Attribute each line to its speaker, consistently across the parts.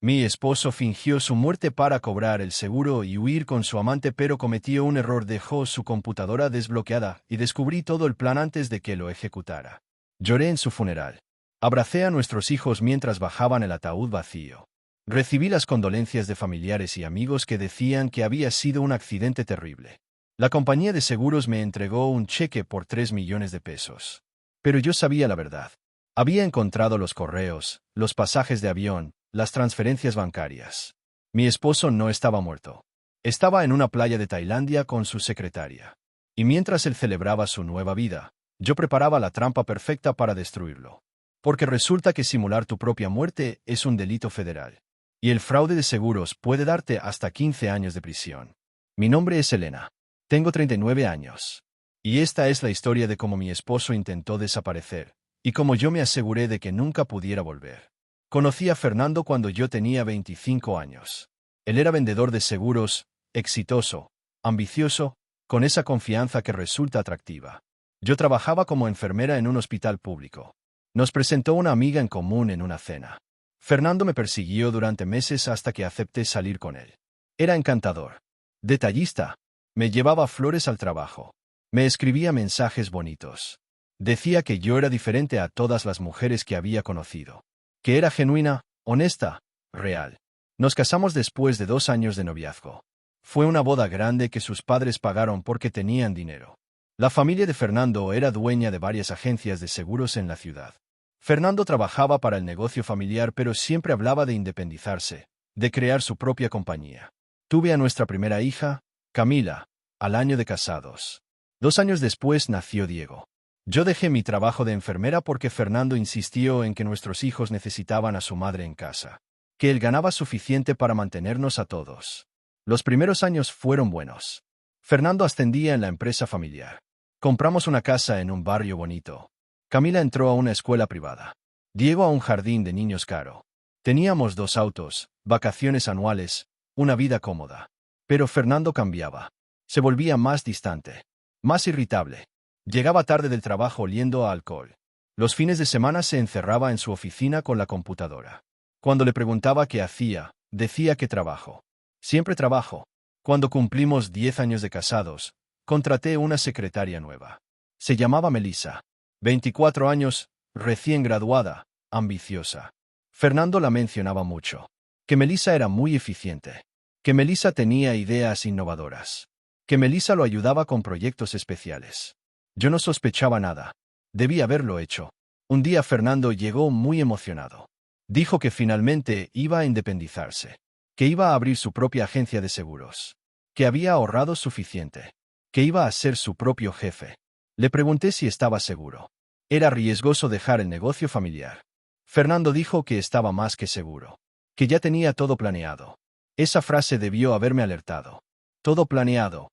Speaker 1: Mi esposo fingió su muerte para cobrar el seguro y huir con su amante, pero cometió un error, dejó su computadora desbloqueada y descubrí todo el plan antes de que lo ejecutara. Lloré en su funeral. Abracé a nuestros hijos mientras bajaban el ataúd vacío. Recibí las condolencias de familiares y amigos que decían que había sido un accidente terrible. La compañía de seguros me entregó un cheque por 3 millones de pesos. Pero yo sabía la verdad. Había encontrado los correos, los pasajes de avión, las transferencias bancarias. Mi esposo no estaba muerto. Estaba en una playa de Tailandia con su secretaria. Y mientras él celebraba su nueva vida, yo preparaba la trampa perfecta para destruirlo. Porque resulta que simular tu propia muerte es un delito federal. Y el fraude de seguros puede darte hasta 15 años de prisión. Mi nombre es Elena. Tengo 39 años. Y esta es la historia de cómo mi esposo intentó desaparecer, y cómo yo me aseguré de que nunca pudiera volver. Conocí a Fernando cuando yo tenía 25 años. Él era vendedor de seguros, exitoso, ambicioso, con esa confianza que resulta atractiva. Yo trabajaba como enfermera en un hospital público. Nos presentó una amiga en común en una cena. Fernando me persiguió durante meses hasta que acepté salir con él. Era encantador. Detallista. Me llevaba flores al trabajo. Me escribía mensajes bonitos. Decía que yo era diferente a todas las mujeres que había conocido. Que era genuina, honesta, real. Nos casamos después de 2 años de noviazgo. Fue una boda grande que sus padres pagaron porque tenían dinero. La familia de Fernando era dueña de varias agencias de seguros en la ciudad. Fernando trabajaba para el negocio familiar, pero siempre hablaba de independizarse, de crear su propia compañía. Tuve a nuestra primera hija, Camila, al año de casados. 2 años después nació Diego. Yo dejé mi trabajo de enfermera porque Fernando insistió en que nuestros hijos necesitaban a su madre en casa, que él ganaba suficiente para mantenernos a todos. Los primeros años fueron buenos. Fernando ascendía en la empresa familiar. Compramos una casa en un barrio bonito. Camila entró a una escuela privada. Diego a un jardín de niños caro. Teníamos 2 autos, vacaciones anuales, una vida cómoda. Pero Fernando cambiaba. Se volvía más distante, más irritable. Llegaba tarde del trabajo oliendo a alcohol. Los fines de semana se encerraba en su oficina con la computadora. Cuando le preguntaba qué hacía, decía que trabajo. Siempre trabajo. Cuando cumplimos 10 años de casados, contraté una secretaria nueva. Se llamaba Melissa. 24 años, recién graduada, ambiciosa. Fernando la mencionaba mucho. Que Melissa era muy eficiente. Que Melissa tenía ideas innovadoras. Que Melissa lo ayudaba con proyectos especiales. Yo no sospechaba nada. Debí haberlo hecho. Un día Fernando llegó muy emocionado. Dijo que finalmente iba a independizarse. Que iba a abrir su propia agencia de seguros. Que había ahorrado suficiente. Que iba a ser su propio jefe. Le pregunté si estaba seguro. Era riesgoso dejar el negocio familiar. Fernando dijo que estaba más que seguro. Que ya tenía todo planeado. Esa frase debió haberme alertado. Todo planeado.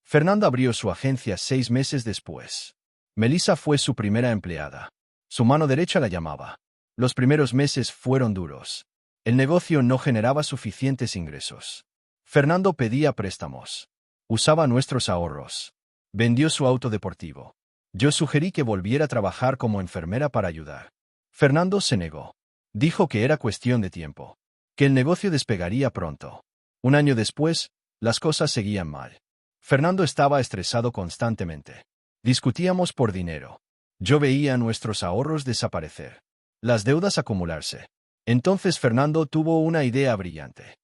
Speaker 1: Fernando abrió su agencia 6 meses después. Melissa fue su primera empleada. Su mano derecha la llamaba. Los primeros meses fueron duros. El negocio no generaba suficientes ingresos. Fernando pedía préstamos. Usaba nuestros ahorros. Vendió su auto deportivo. Yo sugerí que volviera a trabajar como enfermera para ayudar. Fernando se negó. Dijo que era cuestión de tiempo. Que el negocio despegaría pronto. 1 año después, las cosas seguían mal. Fernando estaba estresado constantemente. Discutíamos por dinero. Yo veía nuestros ahorros desaparecer. Las deudas acumularse. Entonces Fernando tuvo una idea brillante.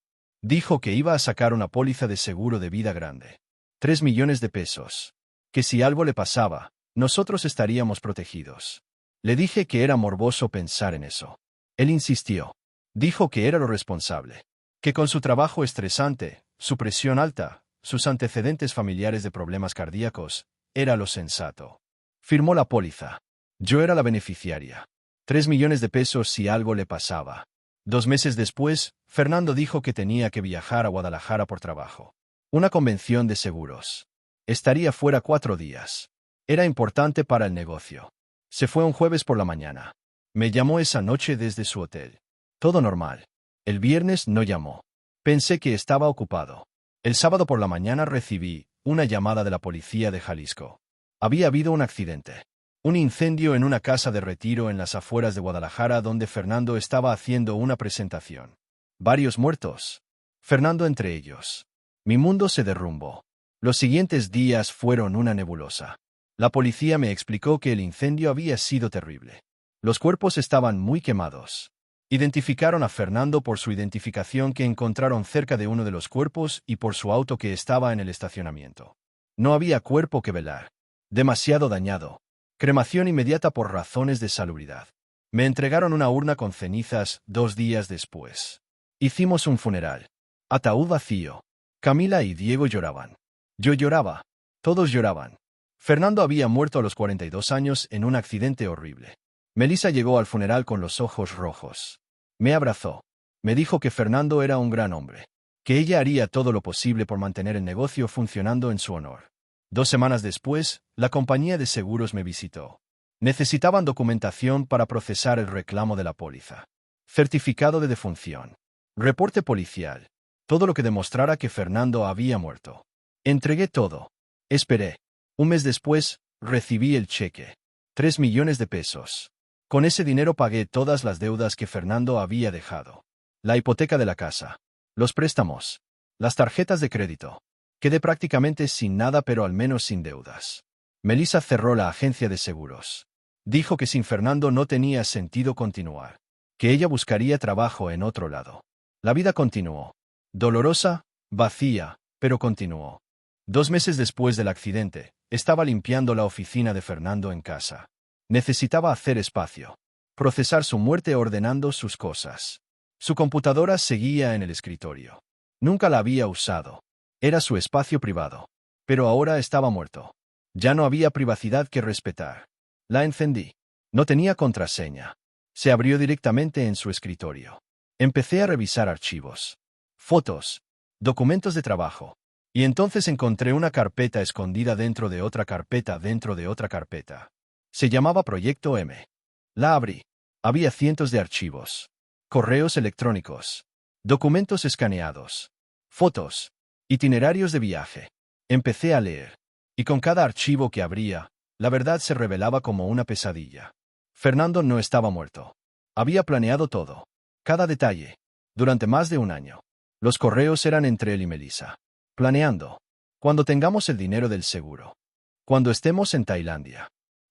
Speaker 1: Dijo que iba a sacar una póliza de seguro de vida grande. 3 millones de pesos. Que si algo le pasaba, nosotros estaríamos protegidos. Le dije que era morboso pensar en eso. Él insistió. Dijo que era lo responsable. Que con su trabajo estresante, su presión alta, sus antecedentes familiares de problemas cardíacos, era lo sensato. Firmó la póliza. Yo era la beneficiaria. 3 millones de pesos si algo le pasaba. 2 meses después, Fernando dijo que tenía que viajar a Guadalajara por trabajo. Una convención de seguros. Estaría fuera 4 días. Era importante para el negocio. Se fue un jueves por la mañana. Me llamó esa noche desde su hotel. Todo normal. El viernes no llamó. Pensé que estaba ocupado. El sábado por la mañana recibí una llamada de la policía de Jalisco. Había habido un accidente. Un incendio en una casa de retiro en las afueras de Guadalajara donde Fernando estaba haciendo una presentación. Varios muertos. Fernando entre ellos. Mi mundo se derrumbó. Los siguientes días fueron una nebulosa. La policía me explicó que el incendio había sido terrible. Los cuerpos estaban muy quemados. Identificaron a Fernando por su identificación que encontraron cerca de uno de los cuerpos y por su auto que estaba en el estacionamiento. No había cuerpo que velar. Demasiado dañado. Cremación inmediata por razones de salubridad. Me entregaron una urna con cenizas 2 días después. Hicimos un funeral. Ataúd vacío. Camila y Diego lloraban. Yo lloraba. Todos lloraban. Fernando había muerto a los 42 años en un accidente horrible. Melissa llegó al funeral con los ojos rojos. Me abrazó. Me dijo que Fernando era un gran hombre. Que ella haría todo lo posible por mantener el negocio funcionando en su honor. 2 semanas después, la compañía de seguros me visitó. Necesitaban documentación para procesar el reclamo de la póliza. Certificado de defunción. Reporte policial. Todo lo que demostrara que Fernando había muerto. Entregué todo. Esperé. Un mes después, recibí el cheque. 3 millones de pesos. Con ese dinero pagué todas las deudas que Fernando había dejado. La hipoteca de la casa. Los préstamos. Las tarjetas de crédito. Quedé prácticamente sin nada pero al menos sin deudas. Melissa cerró la agencia de seguros. Dijo que sin Fernando no tenía sentido continuar. Que ella buscaría trabajo en otro lado. La vida continuó. Dolorosa, vacía, pero continuó. 2 meses después del accidente, estaba limpiando la oficina de Fernando en casa. Necesitaba hacer espacio. Procesar su muerte ordenando sus cosas. Su computadora seguía en el escritorio. Nunca la había usado. Era su espacio privado. Pero ahora estaba muerto. Ya no había privacidad que respetar. La encendí. No tenía contraseña. Se abrió directamente en su escritorio. Empecé a revisar archivos. Fotos. Documentos de trabajo. Y entonces encontré una carpeta escondida dentro de otra carpeta dentro de otra carpeta. Se llamaba Proyecto M. La abrí. Había cientos de archivos. Correos electrónicos. Documentos escaneados. Fotos. Itinerarios de viaje. Empecé a leer. Y con cada archivo que abría, la verdad se revelaba como una pesadilla. Fernando no estaba muerto. Había planeado todo. Cada detalle. Durante más de un año. Los correos eran entre él y Melissa. Planeando. Cuando tengamos el dinero del seguro. Cuando estemos en Tailandia.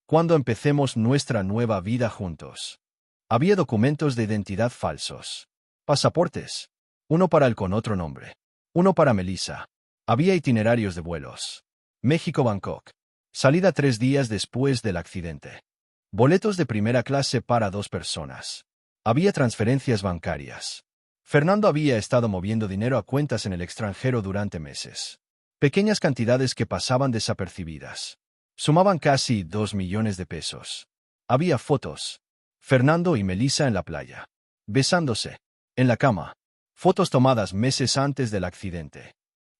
Speaker 1: Cuando empecemos nuestra nueva vida juntos. Había documentos de identidad falsos. Pasaportes. Uno para él con otro nombre. Uno para Melissa. Había itinerarios de vuelos. México-Bangkok. Salida 3 días después del accidente. Boletos de primera clase para 2 personas. Había transferencias bancarias. Fernando había estado moviendo dinero a cuentas en el extranjero durante meses. Pequeñas cantidades que pasaban desapercibidas. Sumaban casi 2 millones de pesos. Había fotos. Fernando y Melissa en la playa. Besándose. En la cama. Fotos tomadas meses antes del accidente.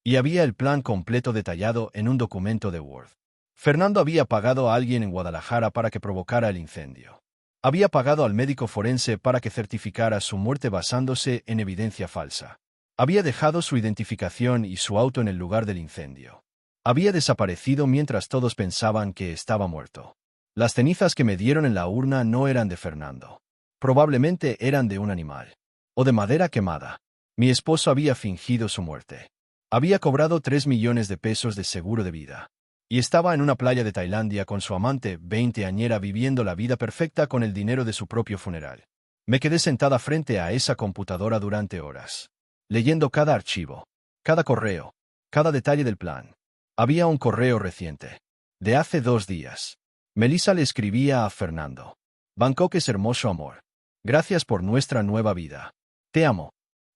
Speaker 1: Y había el plan completo detallado en un documento de Word. Fernando había pagado a alguien en Guadalajara para que provocara el incendio. Había pagado al médico forense para que certificara su muerte basándose en evidencia falsa. Había dejado su identificación y su auto en el lugar del incendio. Había desaparecido mientras todos pensaban que estaba muerto. Las cenizas que me dieron en la urna no eran de Fernando. Probablemente eran de un animal. O de madera quemada. Mi esposo había fingido su muerte. Había cobrado 3 millones de pesos de seguro de vida. Y estaba en una playa de Tailandia con su amante, 20añera, viviendo la vida perfecta con el dinero de su propio funeral. Me quedé sentada frente a esa computadora durante horas, leyendo cada archivo, cada correo, cada detalle del plan. Había un correo reciente, de hace 2 días. Melissa le escribía a Fernando. Bangkok es hermoso, amor. Gracias por nuestra nueva vida. Te amo.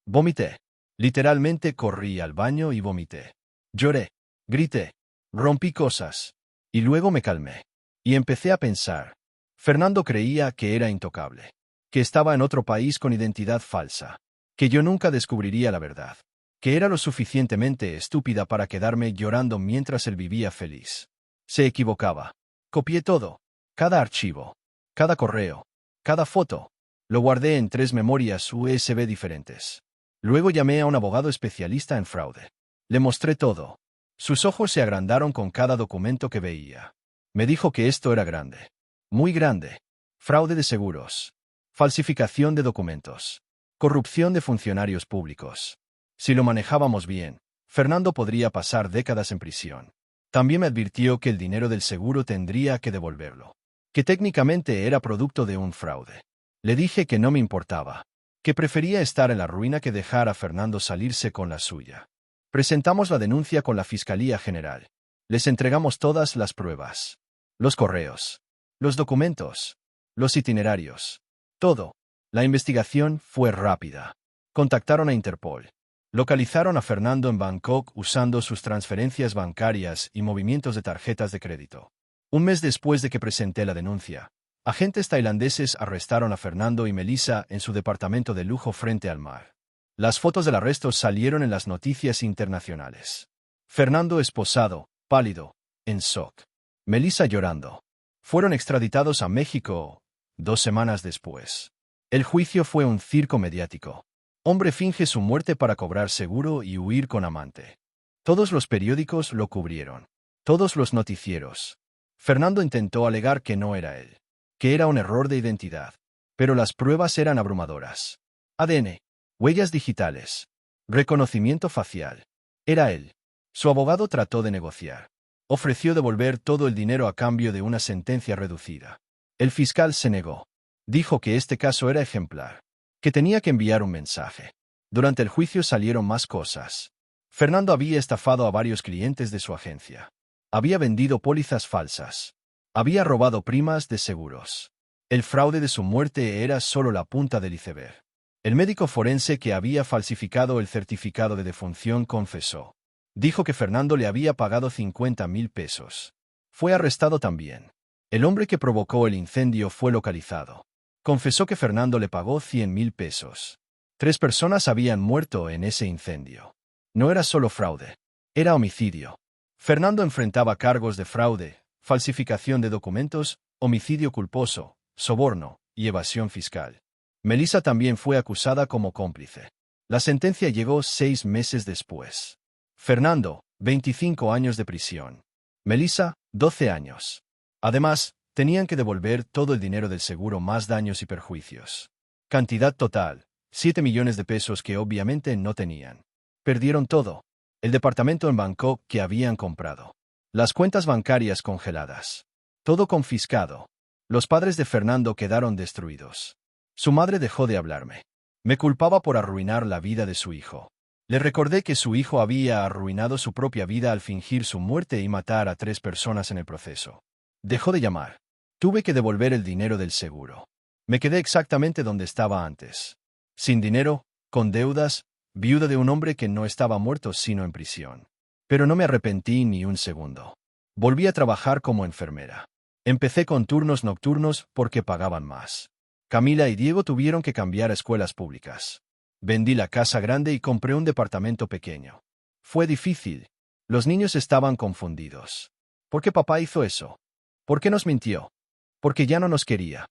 Speaker 1: Vomité. Literalmente corrí al baño y vomité. Lloré. Grité. Rompí cosas. Y luego me calmé. Y empecé a pensar. Fernando creía que era intocable. Que estaba en otro país con identidad falsa. Que yo nunca descubriría la verdad. Que era lo suficientemente estúpida para quedarme llorando mientras él vivía feliz. Se equivocaba. Copié todo. Cada archivo. Cada correo. Cada foto. Lo guardé en 3 memorias USB diferentes. Luego llamé a un abogado especialista en fraude. Le mostré todo. Sus ojos se agrandaron con cada documento que veía. Me dijo que esto era grande. Muy grande. Fraude de seguros. Falsificación de documentos. Corrupción de funcionarios públicos. Si lo manejábamos bien, Fernando podría pasar décadas en prisión. También me advirtió que el dinero del seguro tendría que devolverlo, que técnicamente era producto de un fraude. Le dije que no me importaba, que prefería estar en la ruina que dejar a Fernando salirse con la suya. Presentamos la denuncia con la Fiscalía General. Les entregamos todas las pruebas. Los correos, los documentos, los itinerarios. Todo. La investigación fue rápida. Contactaron a Interpol. Localizaron a Fernando en Bangkok usando sus transferencias bancarias y movimientos de tarjetas de crédito. Un mes después de que presenté la denuncia, agentes tailandeses arrestaron a Fernando y Melissa en su departamento de lujo frente al mar. Las fotos del arresto salieron en las noticias internacionales. Fernando esposado, pálido, en shock. Melissa llorando. Fueron extraditados a México 2 semanas después. El juicio fue un circo mediático. Hombre finge su muerte para cobrar seguro y huir con amante. Todos los periódicos lo cubrieron. Todos los noticieros. Fernando intentó alegar que no era él, que era un error de identidad. Pero las pruebas eran abrumadoras. ADN, huellas digitales, reconocimiento facial. Era él. Su abogado trató de negociar. Ofreció devolver todo el dinero a cambio de una sentencia reducida. El fiscal se negó. Dijo que este caso era ejemplar, que tenía que enviar un mensaje. Durante el juicio salieron más cosas. Fernando había estafado a varios clientes de su agencia. Había vendido pólizas falsas. Había robado primas de seguros. El fraude de su muerte era solo la punta del iceberg. El médico forense que había falsificado el certificado de defunción confesó. Dijo que Fernando le había pagado 50.000 pesos. Fue arrestado también. El hombre que provocó el incendio fue localizado. Confesó que Fernando le pagó 100.000 pesos. 3 personas habían muerto en ese incendio. No era solo fraude. Era homicidio. Fernando enfrentaba cargos de fraude, falsificación de documentos, homicidio culposo, soborno y evasión fiscal. Melissa también fue acusada como cómplice. La sentencia llegó 6 meses después. Fernando, 25 años de prisión. Melissa, 12 años. Además, tenían que devolver todo el dinero del seguro más daños y perjuicios. Cantidad total, 7 millones de pesos que obviamente no tenían. Perdieron todo. El departamento en Bangkok que habían comprado. Las cuentas bancarias congeladas. Todo confiscado. Los padres de Fernando quedaron destruidos. Su madre dejó de hablarme. Me culpaba por arruinar la vida de su hijo. Le recordé que su hijo había arruinado su propia vida al fingir su muerte y matar a 3 personas en el proceso. Dejó de llamar. Tuve que devolver el dinero del seguro. Me quedé exactamente donde estaba antes. Sin dinero, con deudas, viuda de un hombre que no estaba muerto sino en prisión. Pero no me arrepentí ni un segundo. Volví a trabajar como enfermera. Empecé con turnos nocturnos porque pagaban más. Camila y Diego tuvieron que cambiar a escuelas públicas. Vendí la casa grande y compré un departamento pequeño. Fue difícil. Los niños estaban confundidos. ¿Por qué papá hizo eso? ¿Por qué nos mintió? Porque ya no nos quería.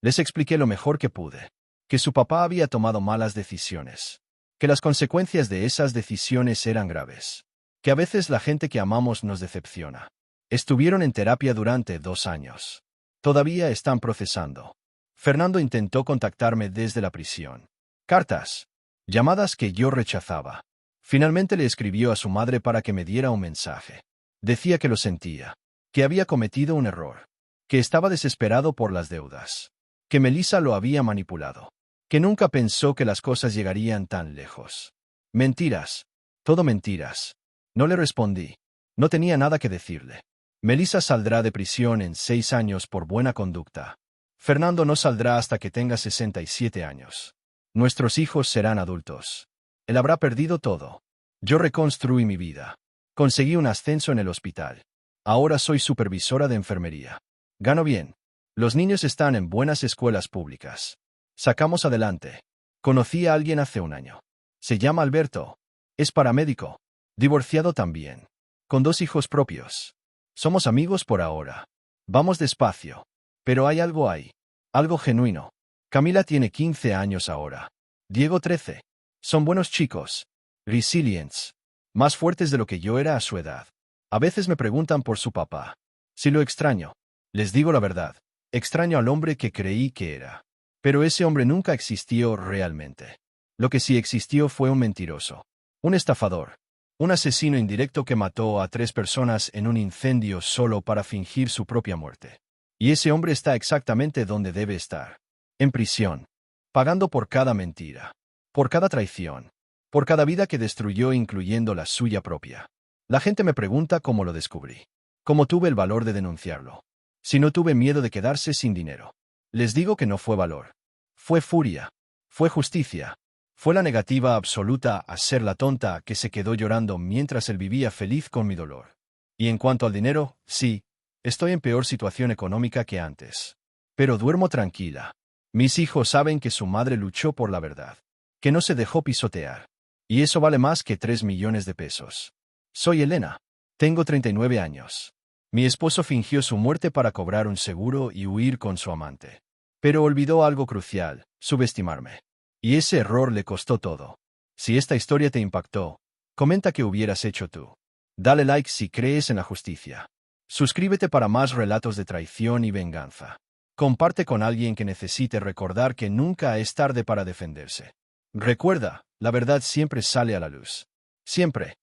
Speaker 1: Les expliqué lo mejor que pude. Que su papá había tomado malas decisiones. Que las consecuencias de esas decisiones eran graves. Que a veces la gente que amamos nos decepciona. Estuvieron en terapia durante 2 años. Todavía están procesando. Fernando intentó contactarme desde la prisión. Cartas. Llamadas que yo rechazaba. Finalmente le escribió a su madre para que me diera un mensaje. Decía que lo sentía. Que había cometido un error. Que estaba desesperado por las deudas. Que Melissa lo había manipulado. Que nunca pensó que las cosas llegarían tan lejos. Mentiras. Todo mentiras. No le respondí. No tenía nada que decirle. Melissa saldrá de prisión en 6 años por buena conducta. Fernando no saldrá hasta que tenga 67 años. Nuestros hijos serán adultos. Él habrá perdido todo. Yo reconstruí mi vida. Conseguí un ascenso en el hospital. Ahora soy supervisora de enfermería. Gano bien. Los niños están en buenas escuelas públicas. Sacamos adelante. Conocí a alguien hace 1 año. Se llama Alberto. Es paramédico. Divorciado también. Con 2 hijos propios. Somos amigos por ahora. Vamos despacio. Pero hay algo ahí. Algo genuino. Camila tiene 15 años ahora. Diego 13. Son buenos chicos. Resilients. Más fuertes de lo que yo era a su edad. A veces me preguntan por su papá. Si lo extraño. Les digo la verdad. Extraño al hombre que creí que era. Pero ese hombre nunca existió realmente. Lo que sí existió fue un mentiroso. Un estafador. Un asesino indirecto que mató a 3 personas en un incendio solo para fingir su propia muerte. Y ese hombre está exactamente donde debe estar. En prisión. Pagando por cada mentira. Por cada traición. Por cada vida que destruyó, incluyendo la suya propia. La gente me pregunta cómo lo descubrí. Cómo tuve el valor de denunciarlo. Si no tuve miedo de quedarse sin dinero. Les digo que no fue valor. Fue furia. Fue justicia. Fue la negativa absoluta a ser la tonta que se quedó llorando mientras él vivía feliz con mi dolor. Y en cuanto al dinero, sí, estoy en peor situación económica que antes. Pero duermo tranquila. Mis hijos saben que su madre luchó por la verdad. Que no se dejó pisotear. Y eso vale más que 3 millones de pesos. Soy Elena. Tengo 39 años. Mi esposo fingió su muerte para cobrar un seguro y huir con su amante. Pero olvidó algo crucial: subestimarme. Y ese error le costó todo. Si esta historia te impactó, comenta qué hubieras hecho tú. Dale like si crees en la justicia. Suscríbete para más relatos de traición y venganza. Comparte con alguien que necesite recordar que nunca es tarde para defenderse. Recuerda, la verdad siempre sale a la luz. Siempre.